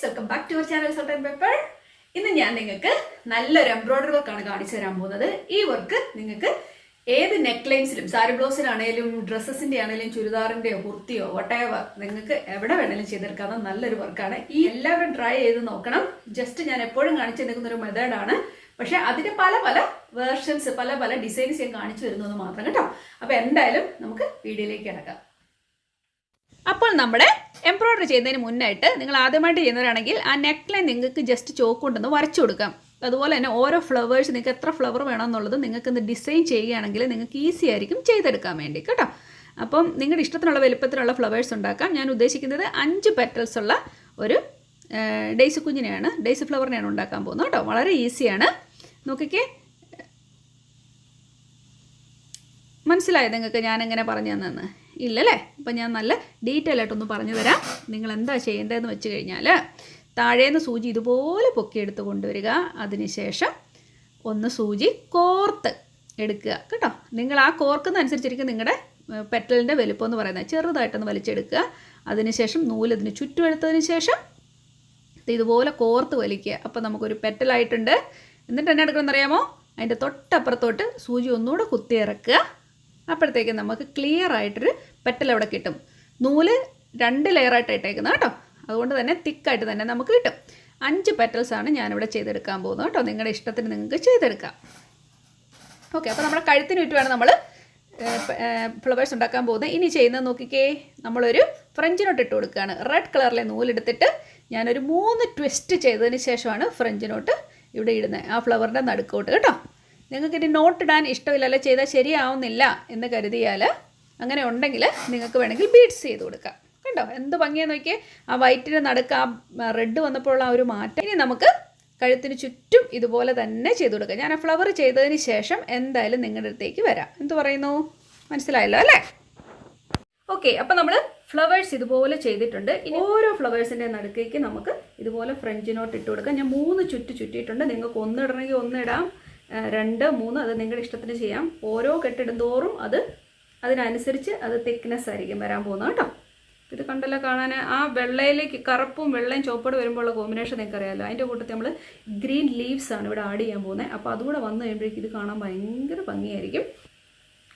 Welcome back to our channel salt and pepper. ഇന്ന് ഞാൻ നിങ്ങൾക്ക് നല്ലൊരു എംബ്രോയിഡറി വർക്കാണ് കാണിച്ചു തരാൻ പോകുന്നത്. ഈ വർക്ക് നിങ്ങൾക്ക് ഏത് നെക്ക് ലൈൻസിലും, സാരി ബ്ലൗസിലാണേലും, ഡ്രസ്സസിന്റെ ആണെങ്കിലും, ചുരിദാറിന്റെയോ കുർത്തിയോ വട്ടേവർ നിങ്ങൾക്ക് എവിടെ വേണമെങ്കിലും ചെയ്തെടുക്കാവുന്ന നല്ലൊരു വർക്കാണ്. ഈ എല്ലാവരും ട്രൈ ചെയ്ത് നോക്കണം. ജസ്റ്റ് ഞാൻ എപ്പോഴും കാണിച്ചു തരുന്ന ഒരു മെത്തേഡാണ്. പക്ഷെ അതിന്റെ പല പല വേർഷൻസ്, പല പല ഡിസൈൻസ് ഞാൻ കാണിച്ചു തരുന്നത് മാത്രം കേട്ടോ. അപ്പൊ എന്തായാലും നമുക്ക് വീഡിയോയിലേക്ക് കിടക്കാം. അപ്പോൾ നമ്മുടെ എംബ്രോയിഡറി ചെയ്യുന്നതിന് മുന്നായിട്ട് നിങ്ങൾ ആദ്യമായിട്ട് ചെയ്യുന്നവരാണെങ്കിൽ ആ നെക്ക് ലൈൻ നിങ്ങൾക്ക് ജസ്റ്റ് ചോക്ക് കൊണ്ടൊന്ന് വരച്ചു കൊടുക്കാം. അതുപോലെ തന്നെ ഓരോ ഫ്ലവേഴ്സ് നിങ്ങൾക്ക് എത്ര ഫ്ലവർ വേണമെന്നുള്ളത് നിങ്ങൾക്ക് ഒന്ന് ഡിസൈൻ ചെയ്യുകയാണെങ്കിൽ നിങ്ങൾക്ക് ഈസി ആയിരിക്കും ചെയ്തെടുക്കാൻ വേണ്ടി കേട്ടോ. അപ്പം നിങ്ങളുടെ ഇഷ്ടത്തിനുള്ള വലുപ്പത്തിലുള്ള ഫ്ലവേഴ്സ് ഉണ്ടാക്കാം. ഞാൻ ഉദ്ദേശിക്കുന്നത് 5 പെറ്റൽസ് ഉള്ള ഒരു ഡേയ്സ് കുഞ്ഞിനെയാണ്, ഡേയ്സ് ഫ്ലവറിനെയാണ് ഉണ്ടാക്കാൻ പോകുന്നത് കേട്ടോ. വളരെ ഈസിയാണ്. നോക്കിക്കേ, മനസ്സിലായോ നിങ്ങൾക്ക് ഞാൻ എങ്ങനെ പറഞ്ഞു തന്നെന്ന്? ഇല്ലല്ലേ? അപ്പം ഞാൻ നല്ല ഡീറ്റെയിൽ ആയിട്ടൊന്ന് പറഞ്ഞു തരാം. നിങ്ങൾ എന്താ ചെയ്യേണ്ടതെന്ന് വെച്ച് കഴിഞ്ഞാൽ, താഴേന്ന് സൂചി ഇതുപോലെ പൊക്കിയെടുത്ത് കൊണ്ടുവരിക. അതിനുശേഷം ഒന്ന് സൂചി കോർത്ത് എടുക്കുക കേട്ടോ. നിങ്ങൾ ആ കോർക്കുന്നതനുസരിച്ചിരിക്കും നിങ്ങളുടെ പെറ്റലിൻ്റെ വലുപ്പം എന്ന് പറയുന്നത്. ചെറുതായിട്ടൊന്ന് വലിച്ചെടുക്കുക. അതിനുശേഷം നൂലതിന് ചുറ്റും എടുത്തതിന് ശേഷം ഇതുപോലെ കോർത്ത് വലിക്കുക. അപ്പോൾ നമുക്കൊരു പെറ്റലായിട്ടുണ്ട്. എന്നിട്ട് എന്നെ എടുക്കണമെന്ന് അറിയാമോ? അതിൻ്റെ തൊട്ടപ്പുറത്തോട്ട് സൂചി ഒന്നുകൂടെ കുത്തിയിറക്കുക. അപ്പോഴത്തേക്കും നമുക്ക് ക്ലിയർ ആയിട്ടൊരു പെറ്റൽ അവിടെ കിട്ടും. നൂല് 2 ലെയറായിട്ട് ഇട്ടേക്കുന്നത് കേട്ടോ. അതുകൊണ്ട് തന്നെ തിക്കായിട്ട് തന്നെ നമുക്ക് കിട്ടും. 5 പെറ്റൽസാണ് ഞാനിവിടെ ചെയ്തെടുക്കാൻ പോകുന്നത് കേട്ടോ. നിങ്ങളുടെ ഇഷ്ടത്തിന് നിങ്ങൾക്ക് ചെയ്തെടുക്കാം. ഓക്കെ, അപ്പോൾ നമ്മുടെ കഴുത്തിന് ചുറ്റുമാണ് നമ്മൾ ഫ്ലവേഴ്സ് ഉണ്ടാക്കാൻ പോകുന്നത്. ഇനി ചെയ്യുന്നത് നോക്കിക്കേ, നമ്മളൊരു ഫ്രഞ്ച് നോട്ട് ഇട്ട് കൊടുക്കുകയാണ്. റെഡ് കളറിലെ നൂലെടുത്തിട്ട് ഞാനൊരു 3 ട്വിസ്റ്റ് ചെയ്തതിന് ശേഷമാണ് ഫ്രഞ്ച് നോട്ട് ഇവിടെ ഇടുന്നത്, ആ ഫ്ലവറിൻ്റെ നടുക്കോട്ട് കേട്ടോ. നിങ്ങൾക്ക് ഇനി നോട്ട് ഇടാൻ ഇഷ്ടമില്ലല്ലോ, ചെയ്താൽ ശരിയാവുന്നില്ല എന്ന് കരുതിയാൽ, അങ്ങനെ ഉണ്ടെങ്കിൽ നിങ്ങൾക്ക് വേണമെങ്കിൽ ബീഡ്സ് ചെയ്ത് കൊടുക്കാം. കണ്ടോ എന്ത് ഭംഗിയാന്ന് നോക്കിയേ, ആ വൈറ്റിൻ്റെ നടുക്ക് ആ റെഡ് വന്നപ്പോഴുള്ള ആ ഒരു മാറ്റം. ഇനി നമുക്ക് കഴുത്തിന് ചുറ്റും ഇതുപോലെ തന്നെ ചെയ്ത് കൊടുക്കാം. ഞാൻ ആ ഫ്ലവർ ചെയ്തതിന് ശേഷം എന്തായാലും നിങ്ങളുടെ അടുത്തേക്ക് വരാം. എന്ത് പറയുന്നു? മനസ്സിലായല്ലോ അല്ലേ? ഓക്കെ, അപ്പം നമ്മൾ ഫ്ലവേഴ്സ് ഇതുപോലെ ചെയ്തിട്ടുണ്ട്. ഇനി ഓരോ ഫ്ലവേഴ്സിൻ്റെ നടുക്കേക്ക് നമുക്ക് ഇതുപോലെ ഫ്രഞ്ച് നോട്ട് ഇട്ട് കൊടുക്കാം. ഞാൻ 3 ചുറ്റിയിട്ടുണ്ട്. നിങ്ങൾക്ക് 1 ഇടണമെങ്കിൽ 1 ഇടാം, 2, 3 അത് നിങ്ങളുടെ ഇഷ്ടത്തിന് ചെയ്യാം. ഓരോ കെട്ടിടുന്തോറും അതിനനുസരിച്ച് അത് തിക്നെസ് ആയിരിക്കും വരാൻ പോകുന്നത് കേട്ടോ. ഇത് കണ്ടല്ലോ കാണാൻ, ആ വെള്ളയിലേക്ക് കറുപ്പും വെള്ളയും ചുവപ്പോട് വരുമ്പോഴുള്ള കോമ്പിനേഷൻ നിങ്ങൾക്ക് അറിയാമല്ലോ. അതിൻ്റെ കൂട്ടത്തിൽ നമ്മൾ ഗ്രീൻ ലീവ്സ് ആണ് ഇവിടെ ആഡ് ചെയ്യാൻ പോകുന്നത്. അപ്പോൾ അതുകൂടെ വന്നു കഴിയുമ്പോഴേക്കും ഇത് കാണാൻ ഭയങ്കര ഭംഗിയായിരിക്കും.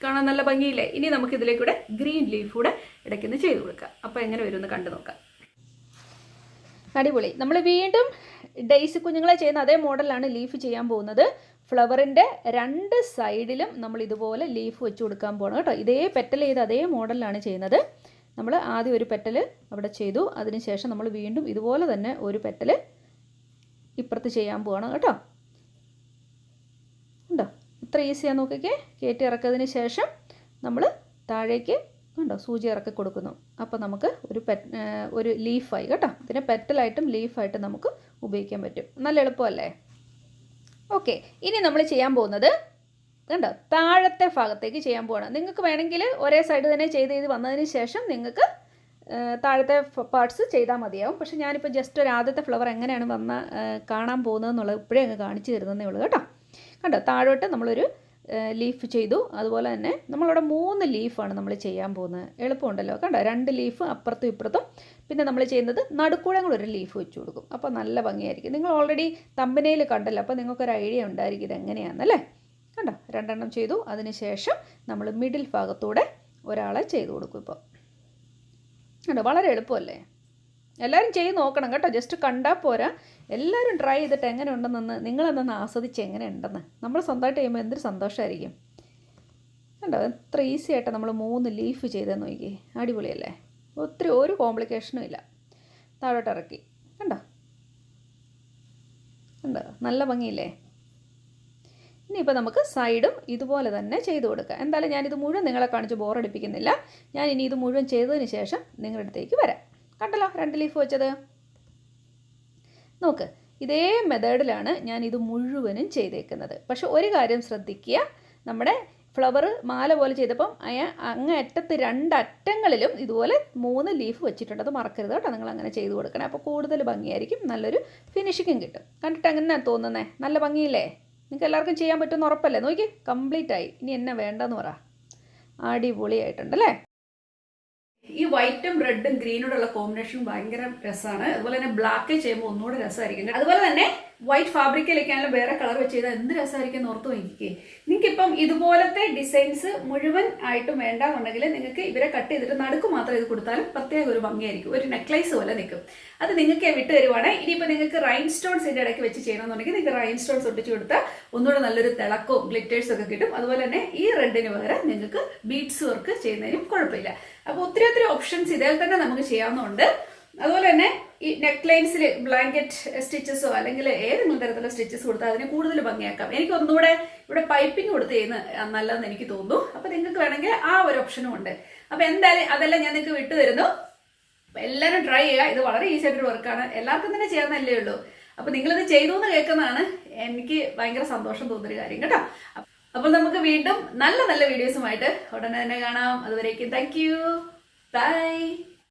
കാണാൻ നല്ല ഭംഗിയില്ലേ? ഇനി നമുക്ക് ഇതിലേക്കൂടെ ഗ്രീൻ ലീഫ് കൂടെ ഇടയ്ക്കൊന്ന് ചെയ്ത് കൊടുക്കാം. അപ്പോൾ എങ്ങനെ വരുമെന്ന് കണ്ടു നോക്കാം. അടിപൊളി. നമ്മൾ വീണ്ടും ഡേയ്സി കുഞ്ഞുങ്ങളെ ചെയ്യുന്ന അതേ മോഡലാണ് ലീഫ് ചെയ്യാൻ പോകുന്നത്. ഫ്ലവറിൻ്റെ 2 സൈഡിലും നമ്മൾ ഇതുപോലെ ലീഫ് വെച്ച് കൊടുക്കാൻ പോകണം കേട്ടോ. ഇതേ പെറ്റൽ ചെയ്ത് അതേ മോഡലാണ് ചെയ്യുന്നത്. നമ്മൾ ആദ്യം ഒരു പെറ്റൽ അവിടെ ചെയ്തു. അതിനുശേഷം നമ്മൾ വീണ്ടും ഇതുപോലെ തന്നെ ഒരു പെറ്റൽ ഇപ്പുറത്ത് ചെയ്യാൻ പോകണം കേട്ടോ. ഉണ്ടോ? ഇത്ര ഈസിയാണ്. നോക്കിക്കേ, കയറ്റി ഇറക്കിയതിന് ശേഷം നമ്മൾ താഴേക്ക് കണ്ടോ സൂചി ഇറക്കി കൊടുക്കുന്നു. അപ്പോൾ നമുക്ക് ഒരു ലീഫായി കേട്ടോ. ഇതിനെ പെറ്റലായിട്ടും ലീഫായിട്ടും നമുക്ക് ഉപയോഗിക്കാൻ പറ്റും. നല്ല എളുപ്പമല്ലേ? ഓക്കെ, ഇനി നമ്മൾ ചെയ്യാൻ പോകുന്നത് കണ്ടോ താഴത്തെ ഭാഗത്തേക്ക് ചെയ്യാൻ പോകണം. നിങ്ങൾക്ക് വേണമെങ്കിൽ ഒരേ സൈഡ് തന്നെ ചെയ്ത് വന്നതിന് ശേഷം നിങ്ങൾക്ക് താഴത്തെ പാർട്സ് ചെയ്താൽ മതിയാവും. പക്ഷേ ഞാനിപ്പോൾ ജസ്റ്റ് ഒരു ആദ്യത്തെ ഫ്ലവർ എങ്ങനെയാണ് കാണാൻ പോകുന്നതെന്നുള്ളത് ഇപ്പോഴേ അങ്ങ് കാണിച്ചു തരുന്നതേ ഉള്ളൂ കേട്ടോ. കണ്ടോ താഴോട്ട് നമ്മളൊരു ലീഫ് ചെയ്തു. അതുപോലെ തന്നെ നമ്മളിവിടെ 3 ലീഫാണ് നമ്മൾ ചെയ്യാൻ പോകുന്നത്. എളുപ്പമുണ്ടല്ലോ കണ്ടോ. 2 ലീഫ് അപ്പുറത്തും ഇപ്പുറത്തും. പിന്നെ നമ്മൾ ചെയ്യുന്നത് നടുക്കൂടെ കൂടെ ഒരു ലീഫ് വെച്ച് കൊടുക്കും. അപ്പോൾ നല്ല ഭംഗിയായിരിക്കും. നിങ്ങൾ ഓൾറെഡി തമ്പനയിൽ കണ്ടല്ലോ, അപ്പോൾ നിങ്ങൾക്കൊരു ഐഡിയ ഉണ്ടായിരിക്കും ഇതെങ്ങനെയാണെന്നല്ലേ. കണ്ടോ 2 എണ്ണം ചെയ്തു. അതിനുശേഷം നമ്മൾ മിഡിൽ ഭാഗത്തൂടെ ഒരാളെ ചെയ്ത് കൊടുക്കും. ഇപ്പോൾ കണ്ടോ വളരെ എളുപ്പമല്ലേ? എല്ലാവരും ചെയ്ത് നോക്കണം കേട്ടോ. ജസ്റ്റ് കണ്ടാൽ പോരാ, എല്ലാവരും ട്രൈ ചെയ്തിട്ട് എങ്ങനെ ഉണ്ടെന്ന് നിങ്ങളെന്നൊന്ന് ആസ്വദിച്ച് എങ്ങനെ ഉണ്ടെന്ന്. നമ്മൾ സ്വന്തമായിട്ട് ചെയ്യുമ്പോൾ എന്തൊരു സന്തോഷമായിരിക്കും. കണ്ടോ എത്ര ഈസി ആയിട്ടാണ് നമ്മൾ 3 ലീഫ് ചെയ്തെന്ന് നോക്കി. അടിപൊളിയല്ലേ? ഒരു കോംപ്ലിക്കേഷനും ഇല്ല. താഴോട്ട് ഇറക്കി കണ്ടോ നല്ല ഭംഗിയില്ലേ? ഇനിയിപ്പോൾ നമുക്ക് സൈഡും ഇതുപോലെ തന്നെ ചെയ്ത് കൊടുക്കാം. എന്തായാലും ഞാനിത് മുഴുവൻ നിങ്ങളെ കാണിച്ച് ബോറടിപ്പിക്കുന്നില്ല. ഞാൻ ഇനി ഇത് മുഴുവൻ ചെയ്തതിന് ശേഷം നിങ്ങളുടെ അടുത്തേക്ക് വരാം. കണ്ടല്ലോ 2 ലീഫ് വെച്ചത്. നോക്ക്, ഇതേ മെത്തേഡിലാണ് ഞാൻ ഇത് മുഴുവനും ചെയ്തേക്കുന്നത്. പക്ഷെ ഒരു കാര്യം ശ്രദ്ധിക്കുക, നമ്മുടെ ഫ്ലവർ മാല പോലെ ചെയ്തപ്പം അങ്ങ് അറ്റത്ത് 2 അറ്റങ്ങളിലും ഇതുപോലെ 3 ലീഫ് വെച്ചിട്ടുണ്ട്. അത് മറക്കരുത് കേട്ടോ. നിങ്ങൾ അങ്ങനെ ചെയ്ത് കൊടുക്കണം. അപ്പോൾ കൂടുതൽ ഭംഗിയായിരിക്കും, നല്ലൊരു ഫിനിഷിങ്ങും കിട്ടും. കണ്ടിട്ട് അങ്ങനെ തോന്നുന്നേ? നല്ല ഭംഗിയില്ലേ? നിങ്ങൾക്ക് എല്ലാവർക്കും ചെയ്യാൻ പറ്റുമെന്ന് ഉറപ്പല്ലേ? നോക്കി, കംപ്ലീറ്റ് ആയി. ഇനി എന്നെ വേണ്ടെന്ന് പറ. അടിപൊളിയായിട്ടുണ്ടല്ലേ? ഈ വൈറ്റും റെഡും ഗ്രീനോടുള്ള കോമ്പിനേഷൻ ഭയങ്കര രസമാണ്. അതുപോലെ തന്നെ ബ്ലാക്ക് ചെയ്യുമ്പോൾ ഒന്നുകൂടെ രസമായിരിക്കും. അതുപോലെ തന്നെ വൈറ്റ് ഫാബ്രിക്കിലേക്കാണെങ്കിലും വേറെ കളർ വെച്ച് ചെയ്താൽ എന്ത് രസമായിരിക്കും എന്ന് ഓർത്ത് നോക്കിക്കേ. നിങ്ങൾക്ക് ഇപ്പം ഇതുപോലത്തെ ഡിസൈൻസ് മുഴുവൻ ആയിട്ടും വേണ്ടാന്നുണ്ടെങ്കിൽ നിങ്ങൾക്ക് ഇവരെ കട്ട് ചെയ്തിട്ട് നടുക്ക് മാത്രം ഇത് കൊടുത്താലും പ്രത്യേക ഒരു ഭംഗിയായിരിക്കും. ഒരു നെക്ലൈസ് പോലെ നിൽക്കും. അത് നിങ്ങൾക്ക് വിട്ട് തരുവാണ്. ഇനിയിപ്പോൾ നിങ്ങൾക്ക് റൈൻ സ്റ്റോൺസ് ഇതിൻ്റെ ഇടയ്ക്ക് വെച്ച് ചെയ്യണമെന്നുണ്ടെങ്കിൽ നിങ്ങൾക്ക് റൈൻ സ്റ്റോൺസ് ഒട്ടിച്ച് കൊടുത്താൽ ഒന്നുകൂടെ നല്ലൊരു തിളക്കവും ഗ്ലിറ്റേഴ്സ് ഒക്കെ കിട്ടും. അതുപോലെ തന്നെ ഈ റെഡിന് പകരം നിങ്ങൾക്ക് ബീഡ്സ് വർക്ക് ചെയ്യുന്നതിനും കുഴപ്പമില്ല. അപ്പോൾ ഒത്തിരി ഓപ്ഷൻസ് ഇതേൽ തന്നെ നമുക്ക് ചെയ്യാവുന്നതുണ്ട്. അതുപോലെ തന്നെ ഈ നെക്ക് ലൈൻസിൽ ബ്ലാങ്കറ്റ് സ്റ്റിച്ചസോ അല്ലെങ്കിൽ ഏതെങ്കിലും തരത്തിലുള്ള സ്റ്റിച്ചസ് കൊടുത്താൽ അതിനെ കൂടുതൽ ഭംഗിയാക്കാം. എനിക്ക് ഒന്നുകൂടെ ഇവിടെ പൈപ്പിംഗ് കൊടുത്ത് ചെയ്യുന്ന നല്ലതെന്ന് എനിക്ക് തോന്നുന്നു. അപ്പോൾ നിങ്ങൾക്ക് വേണമെങ്കിൽ ആ ഒരു ഓപ്ഷനും ഉണ്ട്. അപ്പോൾ എന്തായാലും അതെല്ലാം ഞാൻ നിങ്ങൾക്ക് വിട്ടു തരുന്നു. അപ്പോൾ എല്ലാവരും ട്രൈ ചെയ്യുക. ഇത് വളരെ ഈസി ആയിട്ടൊരു വർക്കാണ്. എല്ലാവർക്കും തന്നെ ചെയ്യാവുന്നതല്ലേ ഉള്ളൂ. അപ്പോൾ നിങ്ങളിത് ചെയ്തു എന്ന് കേൾക്കുന്നതാണ് എനിക്ക് ഭയങ്കര സന്തോഷം തോന്നുന്നൊരു കാര്യം കേട്ടോ. അപ്പോൾ നമുക്ക് വീണ്ടും നല്ല വീഡിയോസുമായിട്ട് ഉടനെ തന്നെ കാണാം. അതുവരേക്കും താങ്ക് യു. ബൈ.